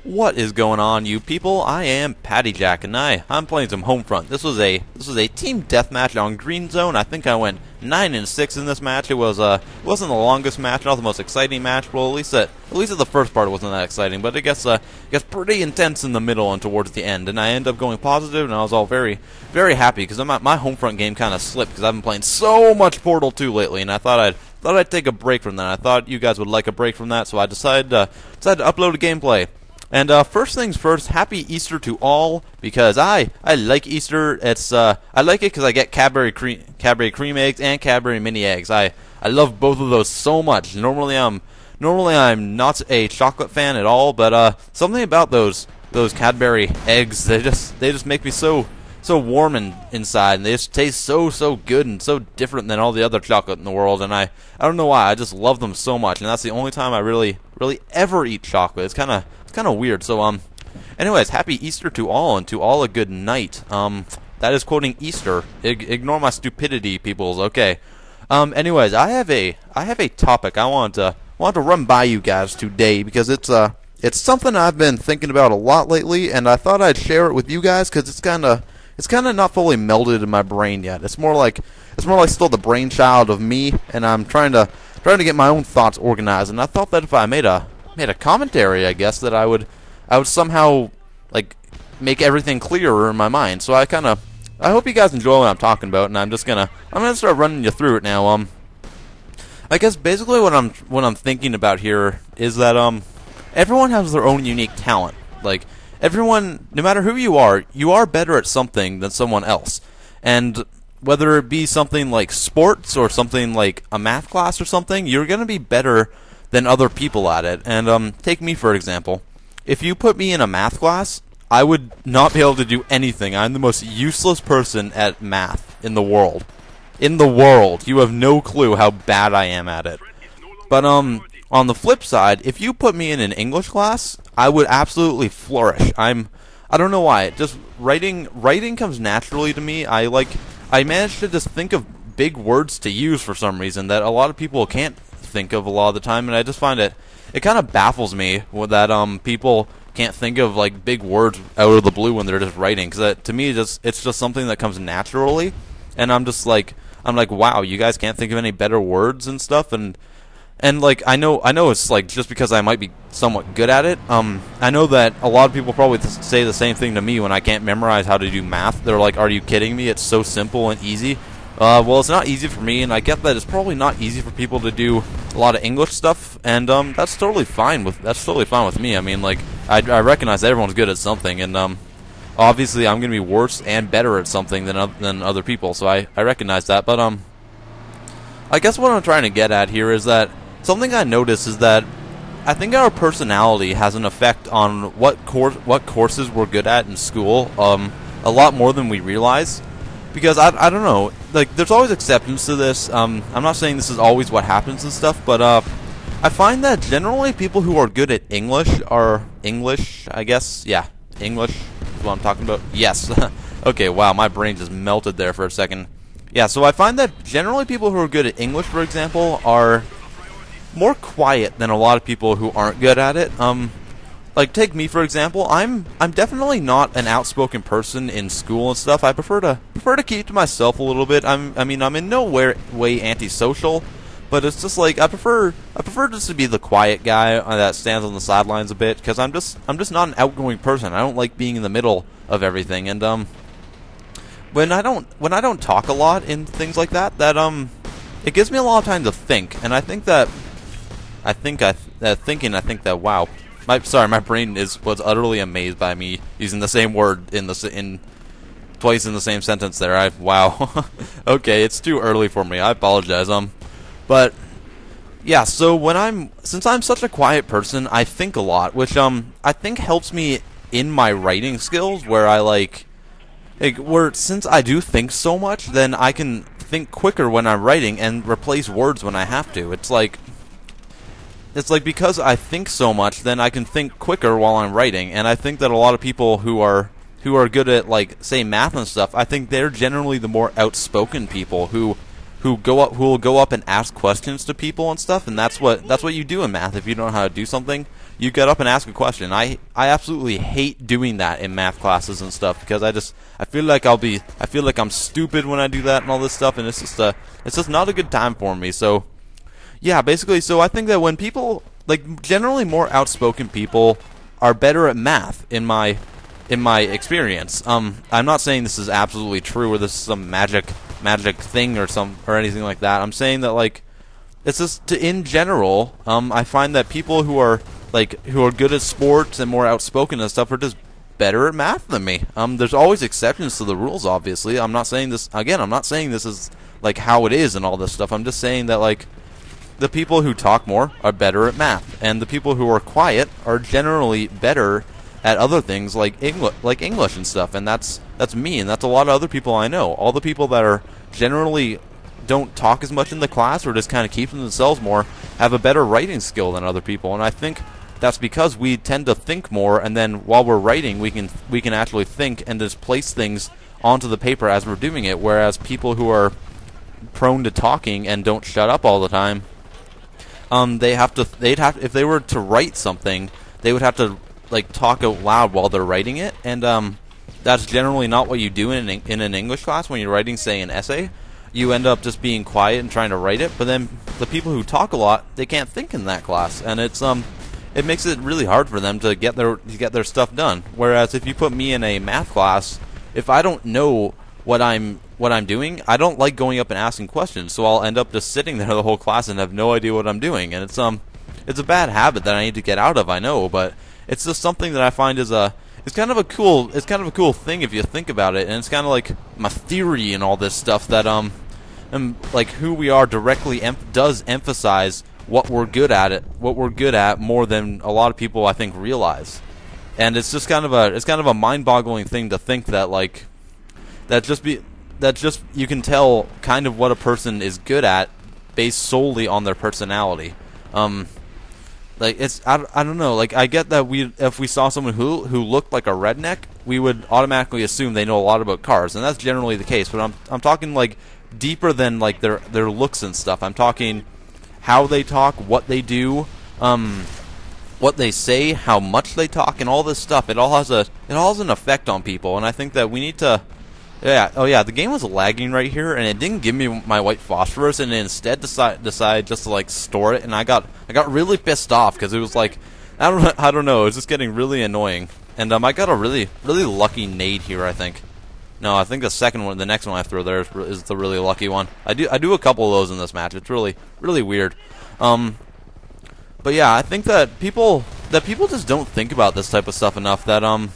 What is going on, you people? I am PattyJack, and I'm playing some Homefront. This was a team deathmatch on Greenzone. I think I went 9-6 in this match. It wasn't the longest match, not the most exciting match. Well, at least at the first part it wasn't that exciting, but it gets pretty intense in the middle and towards the end. And I ended up going positive, and I was all very, very happy because my Homefront game kind of slipped because I've been playing so much Portal 2 lately, and I thought I'd take a break from that. I thought you guys would like a break from that, so I decided to upload a gameplay. And first things first, happy Easter to all, because I like Easter. I like it because I get Cadbury cream eggs and Cadbury mini eggs. I love both of those so much. Normally I'm not a chocolate fan at all, but something about those Cadbury eggs, they just make me so warm inside, and they just taste so good and so different than all the other chocolate in the world. And I don't know why, I just love them so much, and that's the only time I really ever eat chocolate. It's kind of weird. So anyways, happy Easter to all, and to all a good night. That is quoting Easter. Ignore my stupidity, peoples. Okay. Anyways, I have a topic I want to run by you guys today, because it's something I've been thinking about a lot lately, and I thought I'd share it with you guys because it's kind of not fully melded in my brain yet. It's more like still the brainchild of me, and I'm trying to get my own thoughts organized. And I thought that if I made a commentary, I guess, that I would somehow like make everything clearer in my mind. So I hope you guys enjoy what I'm talking about, and I'm gonna start running you through it now. I guess basically what I'm thinking about here is that everyone has their own unique talent. Like, everyone, no matter who you are better at something than someone else. And whether it be something like sports or something like a math class or something, you're gonna be better than other people at it. And take me for example. If you put me in a math class, I would not be able to do anything. I'm the most useless person at math in the world. In the world. You have no clue how bad I am at it. But on the flip side, if you put me in an English class, I would absolutely flourish. I don't know why. Just writing comes naturally to me. I manage to just think of big words to use for some reason that a lot of people can't think of a lot of the time, and I just find it kind of baffles me that people can't think of like big words out of the blue when they're just writing, because to me it's just something that comes naturally, and I'm like, wow, you guys can't think of any better words and stuff. And like I know it's like just because I might be somewhat good at it. I know that a lot of people probably say the same thing to me when I can't memorize how to do math. They're like, are you kidding me? It's so simple and easy. Well, it's not easy for me, and I get that it's probably not easy for people to do a lot of English stuff, and that's totally fine with me. I mean, like, I recognize that everyone's good at something, and obviously I'm gonna be worse and better at something than other people, so I recognize that. But I guess what I'm trying to get at here is that something I notice is that I think our personality has an effect on what courses we're good at in school, a lot more than we realize. Because I don't know, like, there's always exceptions to this. I'm not saying this is always what happens and stuff, but I find that generally people who are good at English are English, I guess. Yeah, English is what I'm talking about. Yes. Okay, wow, my brain just melted there for a second. Yeah, so I find that generally people who are good at English, for example, are more quiet than a lot of people who aren't good at it. Like, take me for example. I'm definitely not an outspoken person in school and stuff. I prefer to keep to myself a little bit. I mean I'm in no way antisocial, but it's just like I prefer just to be the quiet guy that stands on the sidelines a bit, because I'm just not an outgoing person. I don't like being in the middle of everything. And when I don't talk a lot in things like that, it gives me a lot of time to think. And I think that wow. My brain was utterly amazed by me using the same word twice in the same sentence there. Wow. Okay, it's too early for me. I apologize. But yeah, so since I'm such a quiet person, I think a lot, which I think helps me in my writing skills, where since I do think so much, then I can think quicker when I'm writing and replace words when I have to. It's like because I think so much, then I can think quicker while I'm writing. And I think that a lot of people who are good at, like, say, math and stuff, I think they're generally the more outspoken people who will go up and ask questions to people and stuff. And that's what you do in math. If you don't know how to do something, you get up and ask a question. I absolutely hate doing that in math classes and stuff because I feel like I'm stupid when I do that and all this stuff, and it's just not a good time for me. So yeah, basically, so I think that when people, like, generally more outspoken people are better at math in my experience. I'm not saying this is absolutely true or this is some magic thing or anything like that. I'm saying that, like, it's just in general, I find that people who are good at sports and more outspoken and stuff are just better at math than me. There's always exceptions to the rules, obviously. I'm not saying this is like how it is and all this stuff. I'm just saying that, like, the people who talk more are better at math, and the people who are quiet are generally better at other things like English and stuff. And that's me, and that's a lot of other people I know. All the people that are generally don't talk as much in the class or just kind of keep to themselves more have a better writing skill than other people. And I think that's because we tend to think more, and then while we're writing, we can actually think and just place things onto the paper as we're doing it. Whereas people who are prone to talking and don't shut up all the time, if they were to write something, they would have to, like, talk out loud while they're writing it, and that's generally not what you do in an English class. When you're writing, say, an essay, you end up just being quiet and trying to write it. But then the people who talk a lot, they can't think in that class, and it makes it really hard for them to get their stuff done. Whereas if you put me in a math class, if I don't know what I'm doing, I don't like going up and asking questions, so I'll end up just sitting there the whole class and have no idea what I'm doing. And it's a bad habit that I need to get out of, I know, but it's just something that I find is it's kind of a cool thing if you think about it. And it's kind of like my theory and all this stuff that like who we are directly does emphasize what we're good at more than a lot of people, I think, realize. And it's just kind of a mind-boggling thing to think that, like, you can tell kind of what a person is good at based solely on their personality. Like, I don't know, like, I get that if we saw someone who looked like a redneck, we would automatically assume they know a lot about cars, and that's generally the case. But I'm talking, like, deeper than, like, their looks and stuff. I'm talking how they talk, what they do, what they say, how much they talk, and all this stuff. It all has an effect on people, and I think that we need to. Yeah. Oh yeah. The game was lagging right here, and it didn't give me my white phosphorus, and it instead decided just to, like, store it. And I got really pissed off because it was like, I don't know. It was just getting really annoying. And I got a really lucky nade here, I think. No, I think the next one I throw there is the really lucky one. I do a couple of those in this match. It's really weird. But yeah, I think that people just don't think about this type of stuff enough. That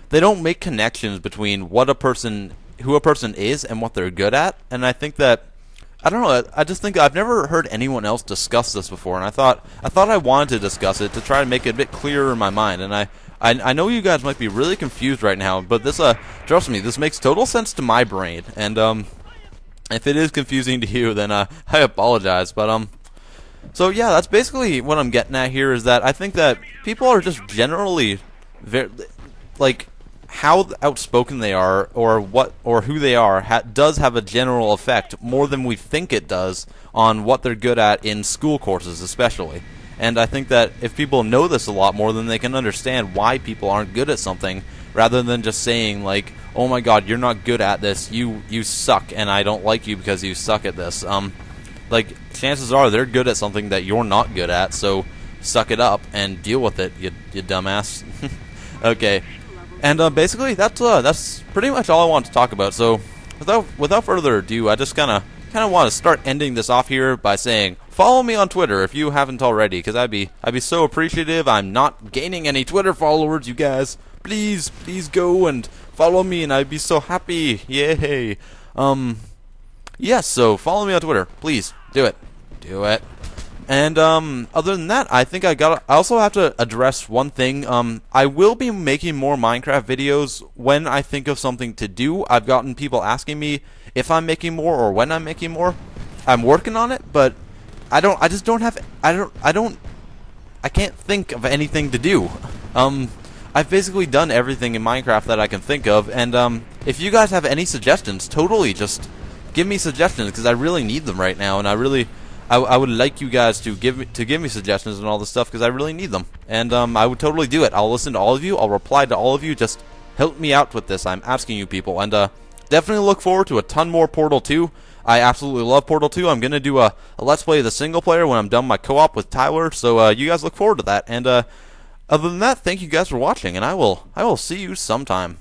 they don't make connections between who a person is and what they're good at. And I think that, I don't know, I just think I've never heard anyone else discuss this before, and I thought I wanted to discuss it to try to make it a bit clearer in my mind. And I know you guys might be really confused right now, but this trust me, this makes total sense to my brain. And if it is confusing to you, then I apologize. But so yeah, that's basically what I'm getting at here, is that I think that people are just generally very, like, how outspoken they are or who they are does have a general effect more than we think it does on what they're good at in school courses especially. And I think that if people know this a lot more, then they can understand why people aren't good at something, rather than just saying, like, oh my god, you're not good at this, you suck, and I don't like you because you suck at this. Like, chances are they're good at something that you're not good at, so suck it up and deal with it, you dumbass. Okay. And basically, that's pretty much all I want to talk about. So, without further ado, I just kind of want to start ending this off here by saying, follow me on Twitter if you haven't already, because I'd be so appreciative. I'm not gaining any Twitter followers, you guys. Please go and follow me, and I'd be so happy. Yay! Yes. So follow me on Twitter, please. Do it. And other than that, I think I also have to address one thing. I will be making more Minecraft videos when I think of something to do. I've gotten people asking me if I'm making more or when I'm making more. I'm working on it, but I can't think of anything to do. I've basically done everything in Minecraft that I can think of, and if you guys have any suggestions, totally just give me suggestions, because I really need them right now, and I I would like you guys to give me suggestions and all this stuff, because I really need them. And I would totally do it. I'll listen to all of you. I'll reply to all of you. Just help me out with this. I'm asking you people. And definitely look forward to a ton more Portal 2. I absolutely love Portal 2. I'm going to do a Let's Play of the single player when I'm done my co-op with Tyler. So you guys look forward to that. And other than that, thank you guys for watching, and I will see you sometime.